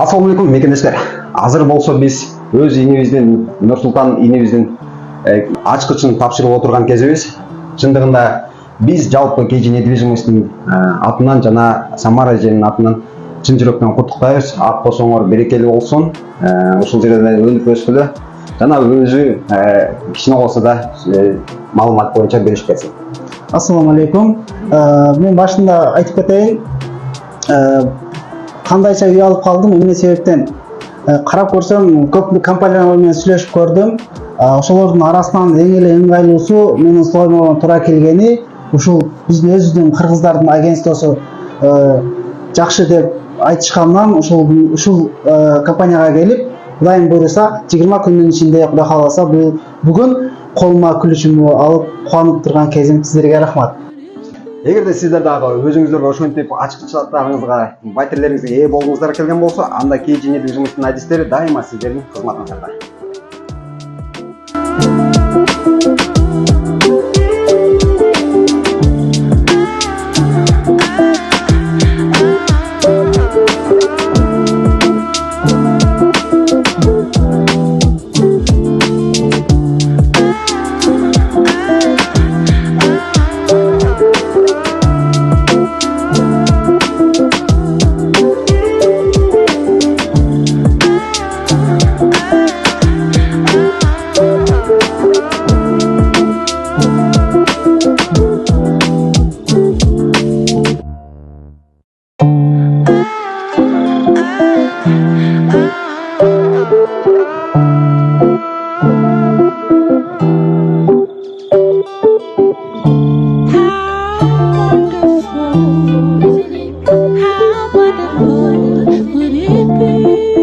Assalamualaikum мекендештер. Азыр болсо биз өз инебиздин, Нурсултан инебиздин ачкычын тапшырып отурган кезибиз. Чындыгында биз жалпы KG недвижимостьтин атынан жана Самара эженин атынан чын жүрөктөн куттуктайбыз. Ак кошоңор берекелүү болсун. Ушул жерде өнүп өскүлө жана өзү кичине болсо да маалымат боюнча беришип кетсин. Ассаламу мен башында айтып кетейин. Кандайча үй алып калдым, эмне себептен карап көрсөм көп компаниялар менен сүйлөшүп көрдүм. Ошолордун арасынан эң эле ыңгайлуусу менин слоюма туура келгени ушул биздин өзүбүздүн кыргыздардын агентствосу жакшы деп айтышкандан ушул компанияга келип, Кудайым буйруса 20 күндүн ичинде Кудай кааласа бүгүн колума күлүчүмдү алып кубанып турган кезим. Сиздерге рахмат. Эгерде сиздер дагы өзүңүздөргө ошентип ачкычтарыңызга, батирлериңизге ээ болгуңуздар келген болсо, анда KG недвижимосттун адистери дайыма сиздердин кызматыңыздарда. How wonderful would it be?